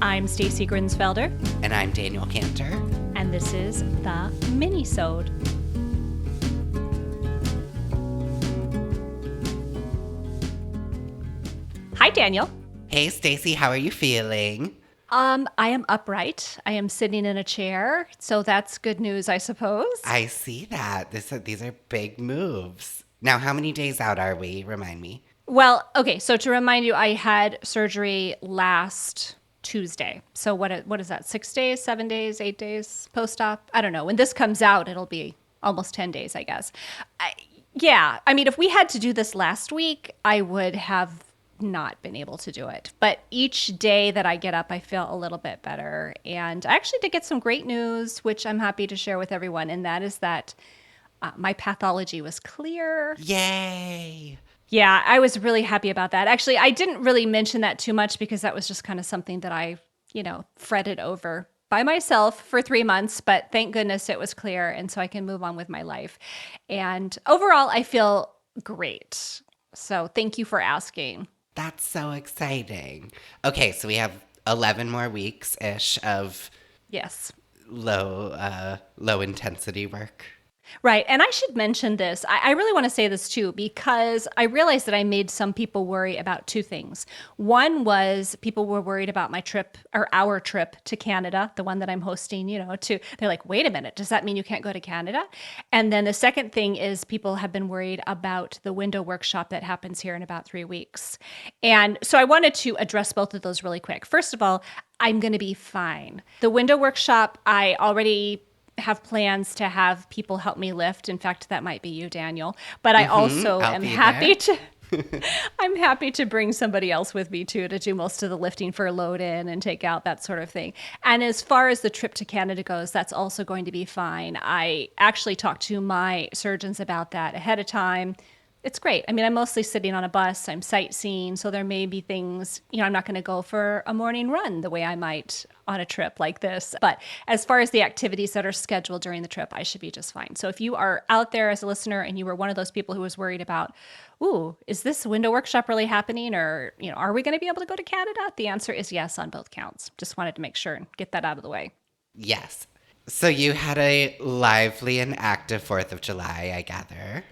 I'm Stacy Grinsfelder. And I'm Daniel Cantor. And this is the Minisode. Hi, Daniel. Hey, Stacy, how are you feeling? I am upright. I am sitting in a chair, so that's good news, I suppose. I see that. These are big moves. Now, how many days out are we? Remind me. Well, okay, so to remind you, I had surgery last Tuesday. So what is that, 6 days, 7 days, 8 days post-op? I don't know. When this comes out, it'll be almost 10 days, I guess. I mean, if we had to do this last week, I would have not been able to do it. But each day that I get up, I feel a little bit better. And I actually did get some great news, which I'm happy to share with everyone. And that is that my pathology was clear. Yay! Yeah, I was really happy about that. Actually, I didn't really mention that too much because that was just kind of something that I, fretted over by myself for 3 months. But thank goodness it was clear. And so I can move on with my life. And overall, I feel great. So thank you for asking. That's so exciting. Okay, so we have 11 more weeks-ish of Yes. low intensity work. Right. And I should mention this. I really want to say this too, because I realized that I made some people worry about two things. One was people were worried about my trip or our trip to Canada, the one that I'm hosting, they're like, wait a minute, does that mean you can't go to Canada? And then the second thing is people have been worried about the window workshop that happens here in about 3 weeks. And so I wanted to address both of those really quick. First of all, I'm going to be fine. The window workshop, I already have plans to have people help me lift. In fact, that might be you, Daniel. But I also am happy to I'm happy to bring somebody else with me too to do most of the lifting for load in and take out, that sort of thing. And as far as the trip to Canada goes, that's also going to be fine. I actually talked to my surgeons about that ahead of time. It's great. I mean, I'm mostly sitting on a bus. I'm sightseeing. So there may be things, I'm not going to go for a morning run the way I might on a trip like this. But as far as the activities that are scheduled during the trip, I should be just fine. So if you are out there as a listener and you were one of those people who was worried about, is this window workshop really happening? Or, are we going to be able to go to Canada? The answer is yes on both counts. Just wanted to make sure and get that out of the way. Yes. So you had a lively and active 4th of July, I gather.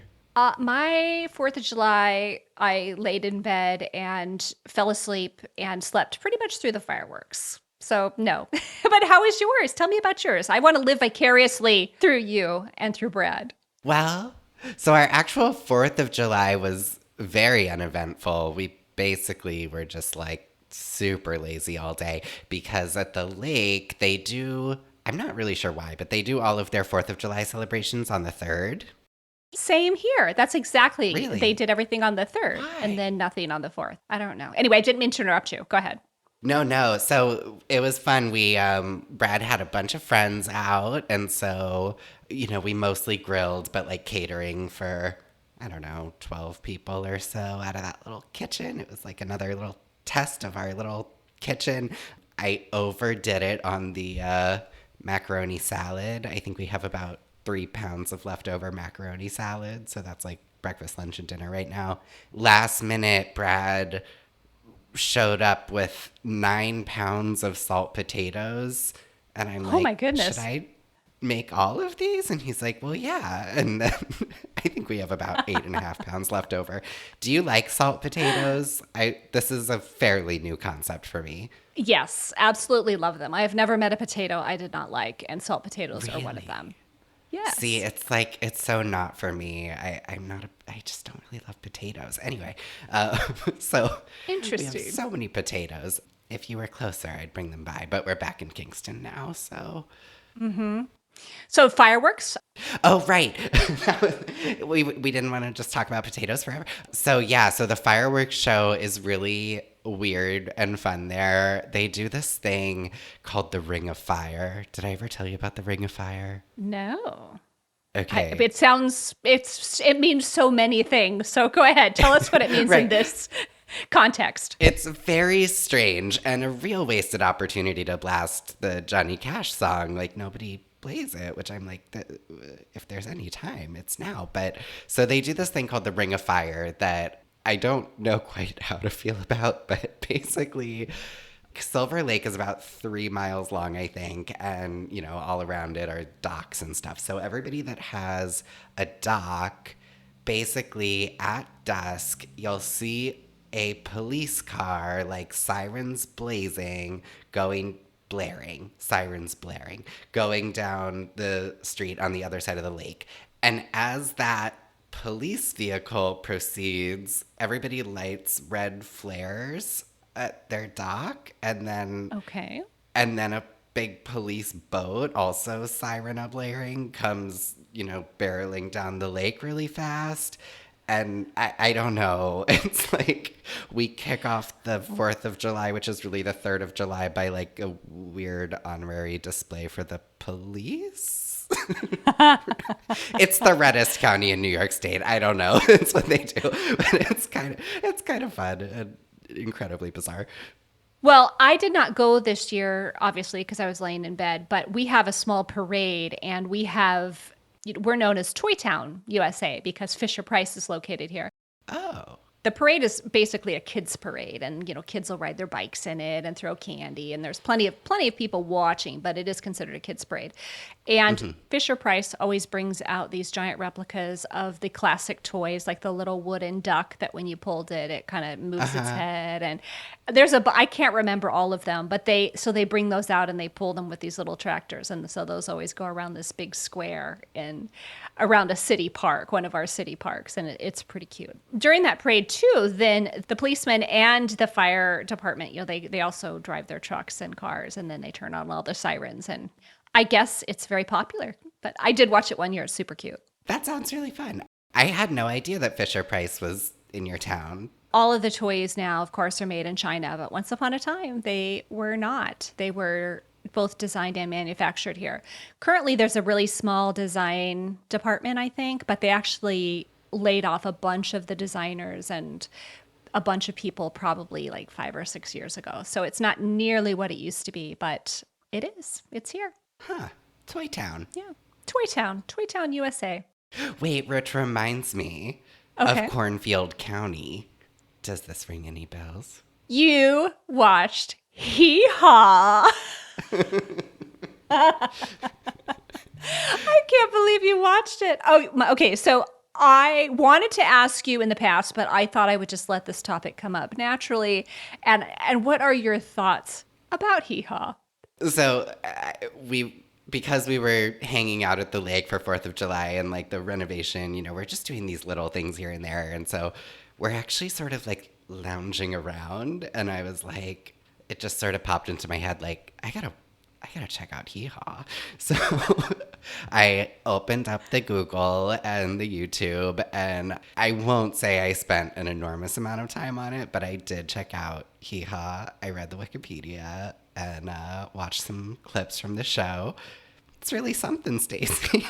My 4th of July, I laid in bed and fell asleep and slept pretty much through the fireworks. So no. But how is yours? Tell me about yours. I want to live vicariously through you and through Brad. Well, so our actual 4th of July was very uneventful. We basically were just like super lazy all day because at the lake they do, I'm not really sure why, but they do all of their 4th of July celebrations on the 3rd. Same here. That's exactly. Really? They did everything on the 3rd and then nothing on the 4th. I don't know. Anyway, I didn't mean to interrupt you. Go ahead. No. So it was fun. We, Brad had a bunch of friends out. And so, we mostly grilled, but like catering for, 12 people or so out of that little kitchen. It was like another little test of our little kitchen. I overdid it on the macaroni salad. I think we have about 3 pounds of leftover macaroni salad. So that's like breakfast, lunch, and dinner right now. Last minute, Brad showed up with 9 pounds of salt potatoes. And I'm like, oh my goodness, should I make all of these? And he's like, well, yeah. And then I think we have about 8.5 pounds left over. Do you like salt potatoes? This is a fairly new concept for me. Yes, absolutely love them. I have never met a potato I did not like, and salt potatoes are one of them. Yes. See, it's so not for me. I just don't really love potatoes. Anyway, so interesting. We have so many potatoes. If you were closer, I'd bring them by. But we're back in Kingston now, so. Mm-hmm. So fireworks. Oh, right. we didn't want to just talk about potatoes forever. So yeah, so the fireworks show is really weird and fun there. They do this thing called the Ring of Fire. Did I ever tell you about the Ring of Fire? No. Okay. It means so many things. So go ahead. Tell us what it means right. in this context. It's very strange and a real wasted opportunity to blast the Johnny Cash song. Like nobody plays it, which I'm like, if there's any time, it's now. But so they do this thing called the Ring of Fire that I don't know quite how to feel about, but basically Silver Lake is about 3 miles long, I think, and all around it are docks and stuff. So everybody that has a dock, basically at dusk, you'll see a police car, like sirens blazing, sirens blaring, going down the street on the other side of the lake. And as that police vehicle proceeds, everybody lights red flares at their dock, and then Okay. a big police boat, also siren blaring, comes barreling down the lake really fast. And I don't know. It's like we kick off the 4th of July, which is really the 3rd of July, by like a weird honorary display for the police. It's the reddest county in New York State. I don't know. It's what they do. But it's kind of fun and incredibly bizarre. Well, I did not go this year, obviously, because I was laying in bed, but we have a small parade and we're known as Toy Town, USA, because Fisher Price is located here. Oh. The parade is basically a kids parade, and kids will ride their bikes in it and throw candy, and there's plenty of people watching, but it is considered a kids parade. And Fisher Price always brings out these giant replicas of the classic toys, like the little wooden duck that when you pulled it, it kind of moves its head. And I can't remember all of them, but they bring those out and they pull them with these little tractors, and so those always go around this big square and around a city park, one of our city parks, and it's pretty cute. During that parade too, then the policemen and the fire department, they also drive their trucks and cars, and then they turn on all the sirens, and I guess it's very popular. But I did watch it one year. It's super cute. That sounds really fun. I had no idea that Fisher Price was in your town. All of the toys now, of course, are made in China, but once upon a time, they were not. They were both designed and manufactured here. Currently, there's a really small design department, I think, but they actually laid off a bunch of the designers and a bunch of people probably like 5 or 6 years ago. So it's not nearly what it used to be, but it is. It's here. Huh. Toy Town. Yeah. Toy Town, USA. Wait, which reminds me Okay. of Cornfield County. Does this ring any bells? You watched Hee Haw. I can't believe you watched it. Oh, okay. So I wanted to ask you in the past, but I thought I would just let this topic come up naturally. And what are your thoughts about Hee Haw? So because we were hanging out at the lake for 4th of July and like the renovation, we're just doing these little things here and there. And so we're actually sort of like lounging around, and I was like, it just sort of popped into my head, like, I gotta check out Hee Haw. So I opened up the Google and the YouTube, and I won't say I spent an enormous amount of time on it, but I did check out Hee Haw. I read the Wikipedia and watched some clips from the show. It's really something, Stacy.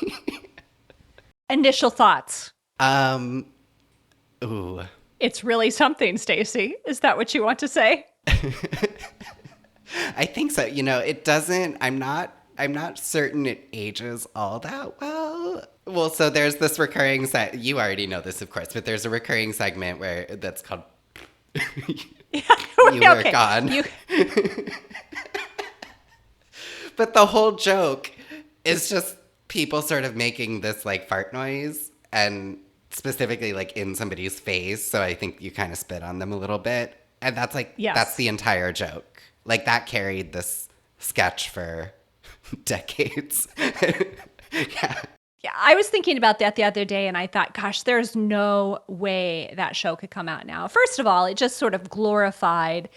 Initial thoughts. Ooh. It's really something, Stacy. Is that what you want to say? I think so. It doesn't, I'm not certain it ages all that well. Well, so there's this recurring you already know this, of course, but there's a recurring segment that's called You Were Gone. But the whole joke is just people sort of making this like fart noise, and specifically like in somebody's face. So I think you kind of spit on them a little bit. And that's like, yes. That's the entire joke. Like that carried this sketch for decades. Yeah. Yeah, I was thinking about that the other day, and I thought, gosh, there's no way that show could come out now. First of all, it just sort of glorified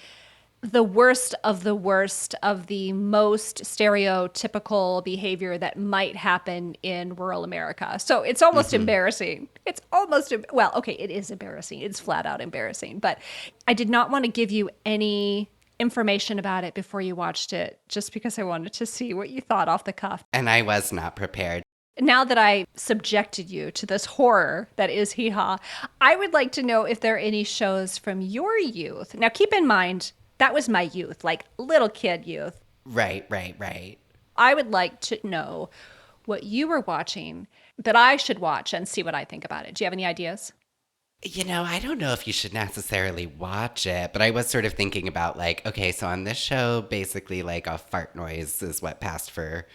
the worst of the most stereotypical behavior that might happen in rural America. So it's almost embarrassing. It's almost, well, okay, it is embarrassing. It's flat out embarrassing. But I did not want to give you any information about it before you watched it, just because I wanted to see what you thought off the cuff. And I was not prepared. Now that I subjected you to this horror that is Hee Haw, I would like to know if there are any shows from your youth. Now, keep in mind, that was my youth, like little kid youth. Right. I would like to know what you were watching that I should watch and see what I think about it. Do you have any ideas? I don't know if you should necessarily watch it, but I was sort of thinking about like, okay, so on this show, basically like a fart noise is what passed for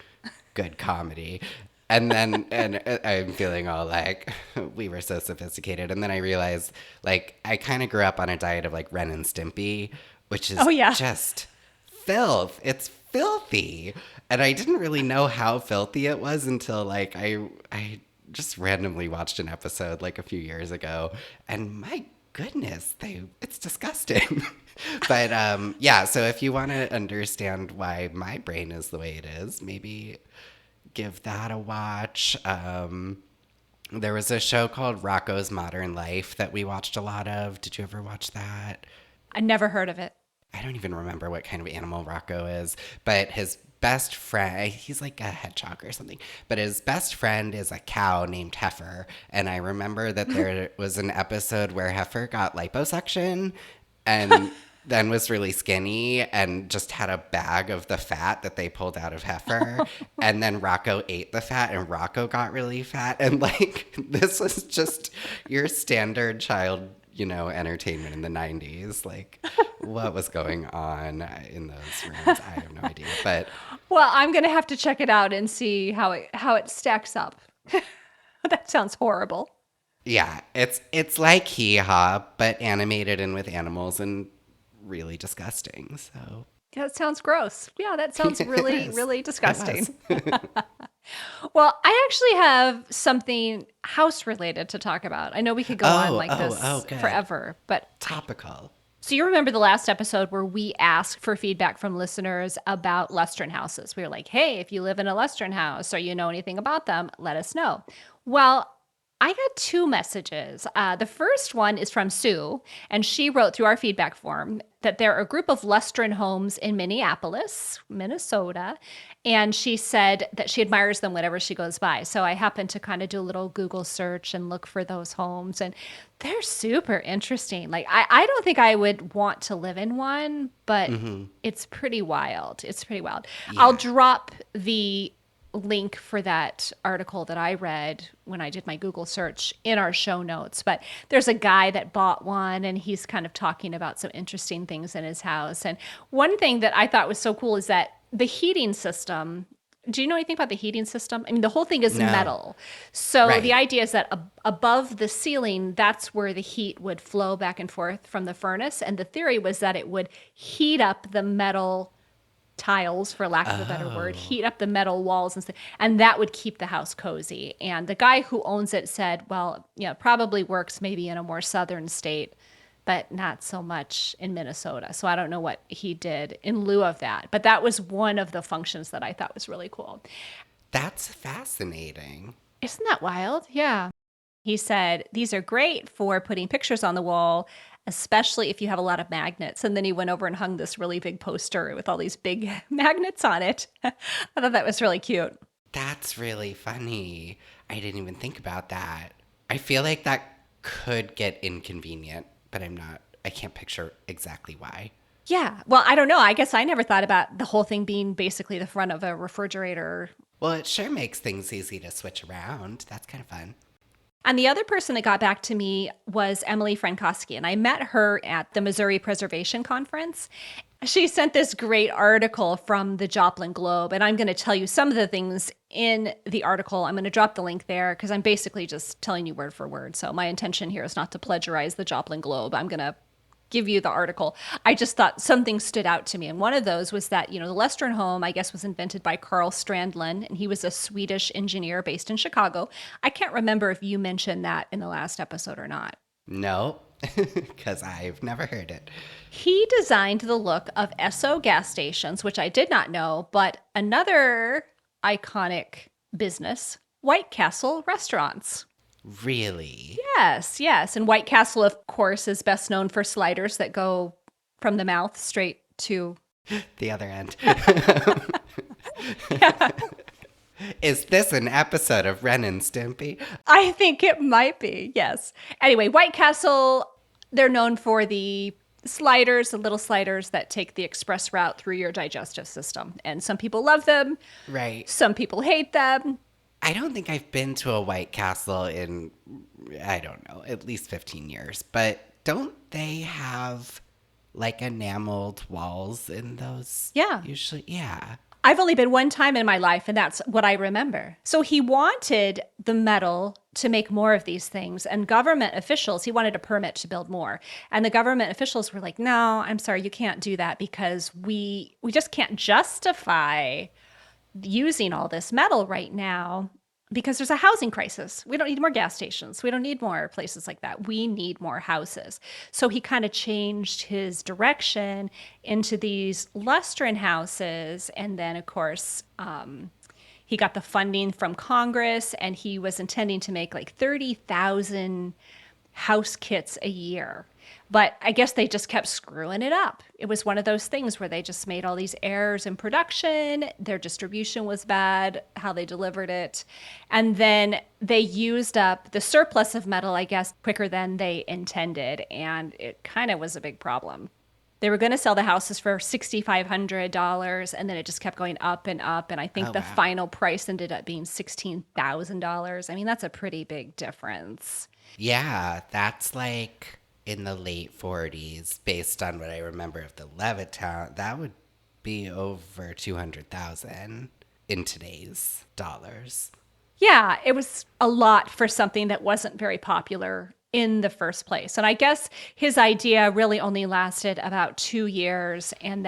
good comedy. And I'm feeling all like, we were so sophisticated. And then I realized, like, I kind of grew up on a diet of like Ren and Stimpy, which Oh is yeah. just filth. It's filthy. And I didn't really know how filthy it was until like I just randomly watched an episode like a few years ago, and my goodness, it's disgusting. But yeah, so if you want to understand why my brain is the way it is, maybe give that a watch. There was a show called Rocco's Modern Life that we watched a lot of. Did you ever watch that? I never heard of it. I don't even remember what kind of animal Rocco is, but his best friend, he's like a hedgehog or something, but his best friend is a cow named Heifer. And I remember that there was an episode where Heifer got liposuction and then was really skinny and just had a bag of the fat that they pulled out of Heifer. And then Rocco ate the fat and Rocco got really fat. And like, this was just your standard child, entertainment in the 90s. Like, what was going on in those rooms? I have no idea. But Well, I'm gonna have to check it out and see how it stacks up. That sounds horrible. yeah, it's like Hee Haw, but animated and with animals and really disgusting. So Yeah, that sounds gross. Yeah, that sounds it really, is. really It disgusting. was Well, I actually have something house related to talk about. I know we could go on like this good. forever, but Topical. so you remember the last episode where we asked for feedback from listeners about Lustron houses. We were like, hey, if you live in a Lustron house or you know anything about them, let us know. Well, I got two messages. The first one is from Sue, and she wrote through our feedback form that there are a group of Lustron homes in Minneapolis, Minnesota, and she said that she admires them whenever she goes by. So I happened to kind of do a little Google search and look for those homes, and they're super interesting. Like, I don't think I would want to live in one, but it's pretty wild. It's pretty wild. I'll Yeah. drop the link for that article that I read when I did my Google search in our show notes. But there's a guy that bought one and he's kind of talking about some interesting things in his house. And one thing that I thought was so cool is that the heating system. Do you know anything about the heating system? I mean, the whole thing is No. metal. So the Right. idea is that above the ceiling, that's where the heat would flow back and forth from the furnace. And the theory was that it would heat up the metal tiles, for lack of a better word, Oh. heat up the metal walls and stuff, and that would keep the house cozy. And the guy who owns it said, well, it probably works maybe in a more southern state, but not so much in Minnesota. So I don't know what he did in lieu of that. But that was one of the functions that I thought was really cool. That's fascinating. Isn't that wild? Yeah. He said, these are great for putting pictures on the wall, especially if you have a lot of magnets. And then he went over and hung this really big poster with all these big magnets on it. I thought that was really cute. That's really funny. I didn't even think about that. I feel like that could get inconvenient, but I can't picture exactly why. Yeah. Well, I don't know. I guess I never thought about the whole thing being basically the front of a refrigerator. Well, it sure makes things easy to switch around. That's kind of fun. And the other person that got back to me was Emily Frankowski, and I met her at the Missouri Preservation Conference. She sent this great article from the Joplin Globe, and I'm going to tell you some of the things in the article. I'm going to drop the link there because I'm basically just telling you word for word. So my intention here is not to plagiarize the Joplin Globe. I'm going to give you the article. I just thought something stood out to me. And one of those was that, the Lustron home, I guess, was invented by Carl Strandlin, and he was a Swedish engineer based in Chicago. I can't remember if you mentioned that in the last episode or not. No, because I've never heard it. He designed the look of Esso gas stations, which I did not know, but another iconic business, White Castle restaurants. Really? Yes, yes. And White Castle, of course, is best known for sliders that go from the mouth straight to. The other end. Is this an episode of Ren and Stimpy? I think it might be, yes. Anyway, White Castle, they're known for the sliders, the little sliders that take the express route through your digestive system. And some people love them, Right. some people hate them. I don't think I've been to a White Castle in, I don't know, at least 15 years. But don't they have like enameled walls in those? Yeah. Usually, yeah. I've only been one time in my life, and that's what I remember. So he wanted the metal to make more of these things, and government officials, he wanted a permit to build more. And the government officials were like, no, I'm sorry, you can't do that because we just can't justify using all this metal right now because there's a housing crisis. We don't need more gas stations. We don't need more places like that. We need more houses. So he kind of changed his direction into these Lustron houses. And then, of course, he got the funding from Congress, and he was intending to make like 30,000 house kits a year. But I guess they just kept screwing it up. It was one of those things where they just made all these errors in production. Their distribution was bad, how they delivered it. And then they used up the surplus of metal, I guess, quicker than they intended. And it kind of was a big problem. They were going to sell the houses for $6,500, and then it just kept going up and up. And I think the final price ended up being $16,000. I mean, that's a pretty big difference. Yeah, that's like in the late 40s, based on what I remember of the Levittown. That would be over 200,000 in today's dollars. Yeah, it was a lot for something that wasn't very popular in the first place. And I guess his idea really only lasted about 2 years, and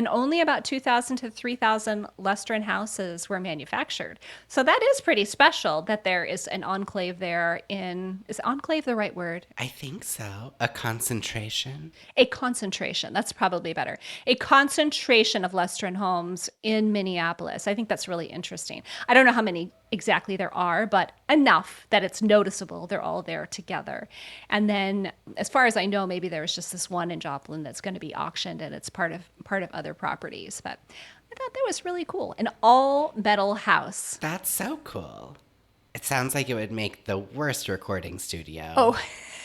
only about 2,000 to 3,000 Lustron houses were manufactured. So that is pretty special that there is an enclave there is enclave the right word? I think so. A concentration. A concentration. That's probably better. A concentration of Lustron homes in Minneapolis. I think that's really interesting. I don't know how many exactly there are, but enough that it's noticeable. They're all there together. And then, as far as I know, maybe there was just this one in Joplin that's going to be auctioned, and it's part of other properties. But I thought that was really cool. An all metal house. That's so cool. It sounds like it would make the worst recording studio. Oh.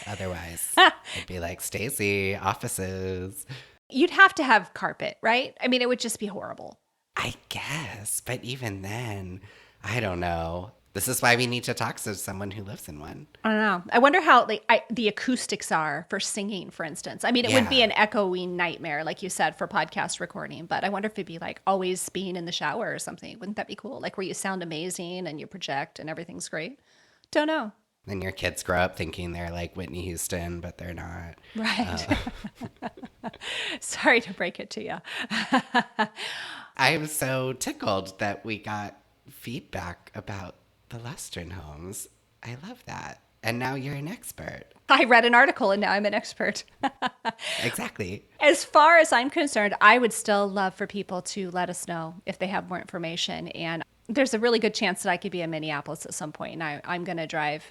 Otherwise, it'd be like, Stacy, offices. You'd have to have carpet, right? I mean, it would just be horrible. I guess, but even then, I don't know. This is why we need to talk to someone who lives in one. I don't know. I wonder how the acoustics are for singing, for instance. I mean, it would be an echoey nightmare, like you said, for podcast recording. But I wonder if it'd be like always being in the shower or something. Wouldn't that be cool? Like where you sound amazing and you project and everything's great. Don't know. Then your kids grow up thinking they're like Whitney Houston, but they're not. Right. Sorry to break it to you. I'm so tickled that we got feedback about the Lustron Homes. I love that. And now you're an expert. I read an article and now I'm an expert. Exactly. As far as I'm concerned, I would still love for people to let us know if they have more information. And there's a really good chance that I could be in Minneapolis at some point, and I'm going to drive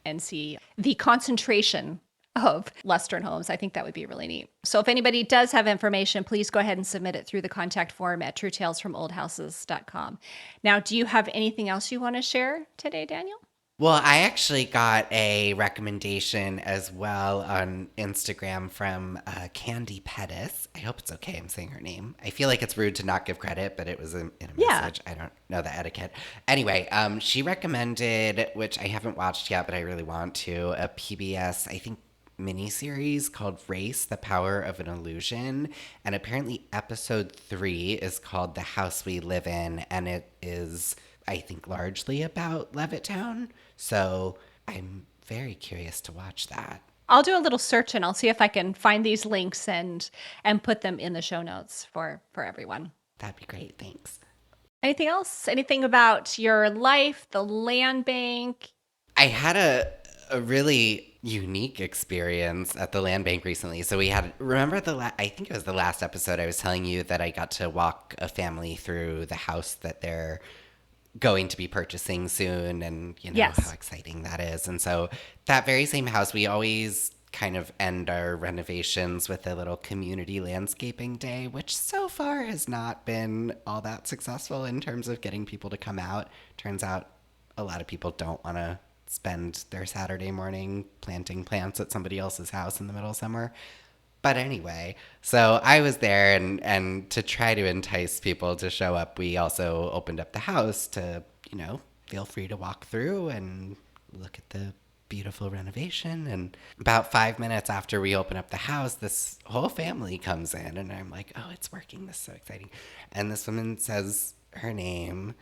and see the concentration of Lustron Homes. I think that would be really neat. So if anybody does have information, please go ahead and submit it through the contact form at truetalesfromoldhouses.com. Now, do you have anything else you want to share today, Daniel? Well, I actually got a recommendation as well on Instagram from Candy Pettis. I hope it's okay I'm saying her name. I feel like it's rude to not give credit, but it was in a message. I don't know the etiquette. Anyway, she recommended, which I haven't watched yet, but I really want to, a PBS, I think, miniseries called Race, The Power of an Illusion. And apparently episode 3 is called The House We Live In, and it is, I think, largely about Levittown. So I'm very curious to watch that. I'll do a little search and I'll see if I can find these links and put them in the show notes for everyone. That'd be great. Thanks. Anything else? Anything about your life, the land bank? I had a really unique experience at the land bank recently. So we had, remember I think it was the last episode I was telling you that I got to walk a family through the house that they're going to be purchasing soon, and you know Yes. how exciting that is. And so that very same house, we always kind of end our renovations with a little community landscaping day, which so far has not been all that successful in terms of getting people to come out. Turns out a lot of people don't want to spend their Saturday morning planting plants at somebody else's house in the middle of summer. But anyway, so I was there, and to try to entice people to show up, we also opened up the house to, feel free to walk through and look at the beautiful renovation. And about 5 minutes after we open up the house, this whole family comes in, and I'm like, oh, it's working. This is so exciting. And this woman says her name,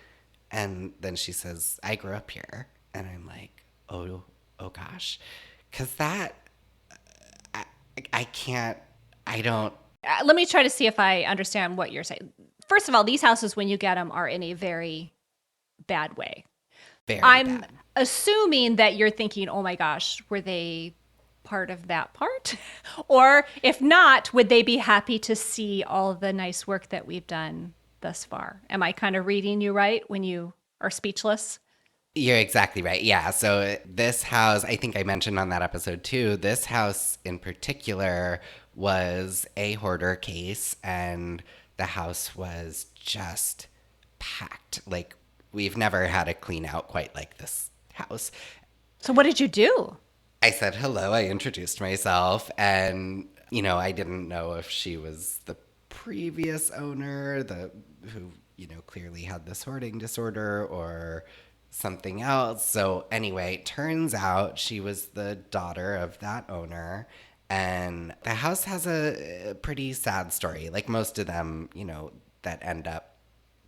and then she says, I grew up here. And I'm like, oh gosh. Because I can't, I don't. Let me try to see if I understand what you're saying. First of all, these houses, when you get them, are in a very bad way. Very I'm bad. assuming that you're thinking, oh my gosh, were they part of that part? Or if not, would they be happy to see all the nice work that we've done thus far? Am I kind of reading you right when you are speechless? You're exactly right. Yeah. So this house, I think I mentioned on that episode too, this house in particular was a hoarder case, and the house was just packed. Like, we've never had a clean out quite like this house. So what did you do? I said hello, I introduced myself, and I didn't know if she was the previous owner, the who, clearly had this hoarding disorder, or something else. So anyway, turns out she was the daughter of that owner. And the house has a pretty sad story. Like most of them, that end up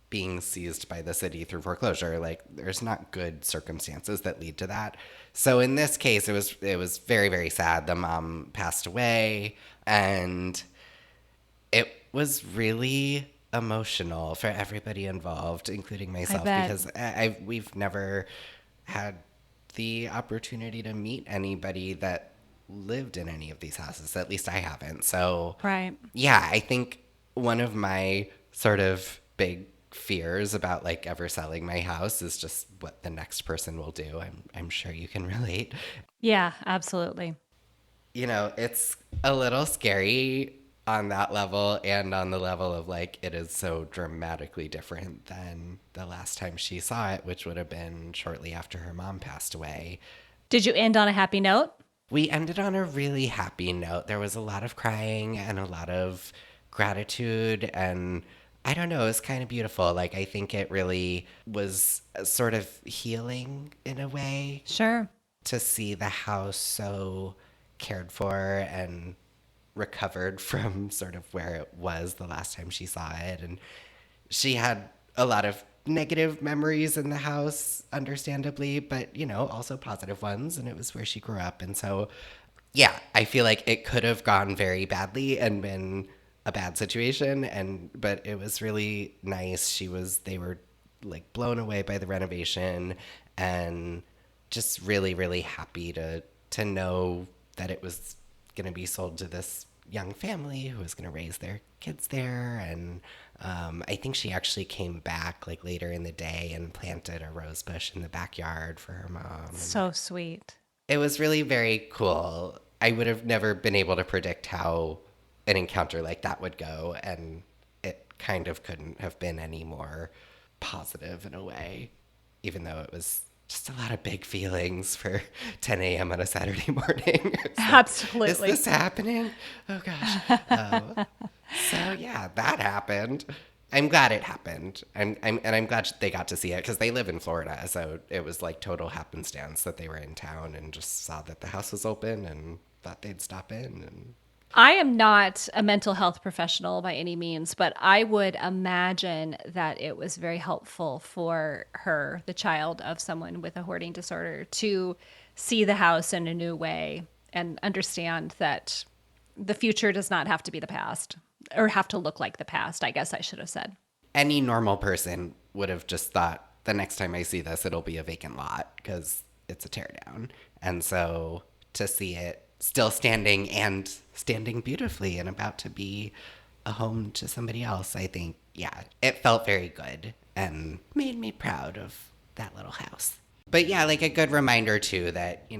being seized by the city through foreclosure, like there's not good circumstances that lead to that. So in this case, it was very, very sad. The mom passed away, and it was really emotional for everybody involved, including I myself, bet. because we've never had the opportunity to meet anybody that lived in any of these houses. At least I haven't. So Right. yeah, I think one of my sort of big fears about like ever selling my house is just what the next person will do. I'm sure you can relate. Yeah, absolutely. It's a little scary on that level, and on the level of like it is so dramatically different than the last time she saw it, which would have been shortly after her mom passed away. Did you end on a happy note? We ended on a really happy note. There was a lot of crying and a lot of gratitude, and I don't know, it was kind of beautiful. Like, I think it really was sort of healing in a way Sure. to see the house so cared for and recovered from sort of where it was the last time she saw it. And she had a lot of negative memories in the house, understandably, but, also positive ones. And it was where she grew up. And so, yeah, I feel like it could have gone very badly and been a bad situation. But it was really nice. They were like blown away by the renovation, and just really, really happy to know that it was going to be sold to this young family who was going to raise their kids there. And I think she actually came back like later in the day and planted a rose bush in the backyard for her mom. And So sweet. it was really very cool. I would have never been able to predict how an encounter like that would go, and it kind of couldn't have been any more positive in a way, even though it was just a lot of big feelings for 10 a.m. on a Saturday morning. It's like, is Absolutely. this happening? Oh gosh. So yeah, that happened. I'm glad it happened. I'm glad they got to see it because they live in Florida. So it was like total happenstance that they were in town and just saw that the house was open and thought they'd stop in. And I am not a mental health professional by any means, but I would imagine that it was very helpful for her, the child of someone with a hoarding disorder, to see the house in a new way and understand that the future does not have to be the past or have to look like the past, I guess I should have said. any normal person would have just thought the next time I see this, it'll be a vacant lot because it's a teardown. And so to see it still standing and standing beautifully and about to be a home to somebody else, I think, yeah, it felt very good and made me proud of that little house. But yeah, like a good reminder too that,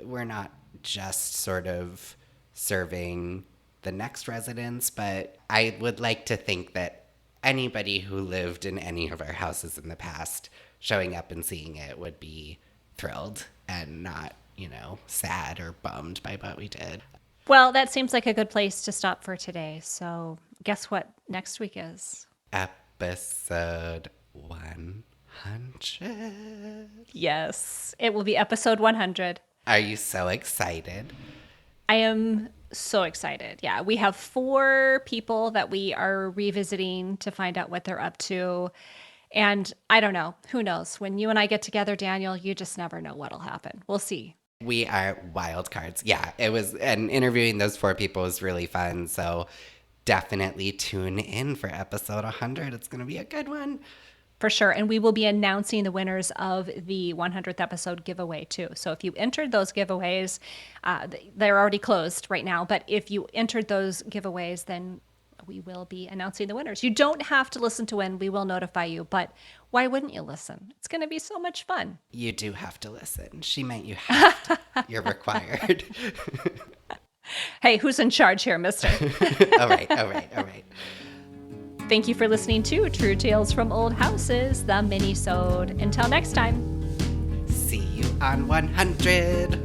we're not just sort of serving the next residents, but I would like to think that anybody who lived in any of our houses in the past showing up and seeing it would be thrilled and not, sad or bummed by what we did. Well, that seems like a good place to stop for today. So, guess what next week is? Episode 100. 100. Yes, it will be episode 100. Are you so excited? I am so excited. Yeah, we have 4 people that we are revisiting to find out what they're up to. And I don't know. Who knows? When you and I get together, Daniel, you just never know what'll happen. We'll see. We are wild cards. Yeah, it was, and interviewing those 4 people was really fun. So definitely tune in for episode 100. It's going to be a good one. For sure. And we will be announcing the winners of the 100th episode giveaway too. So if you entered those giveaways, they're already closed right now. But if you entered those giveaways, then we will be announcing the winners. You don't have to listen to win. We will notify you. But why wouldn't you listen? It's going to be so much fun. You do have to listen. She meant you have to. You're required. Hey, who's in charge here, mister? All right. Thank you for listening to True Tales from Old Houses, the Minisode. Until next time. See you on 100.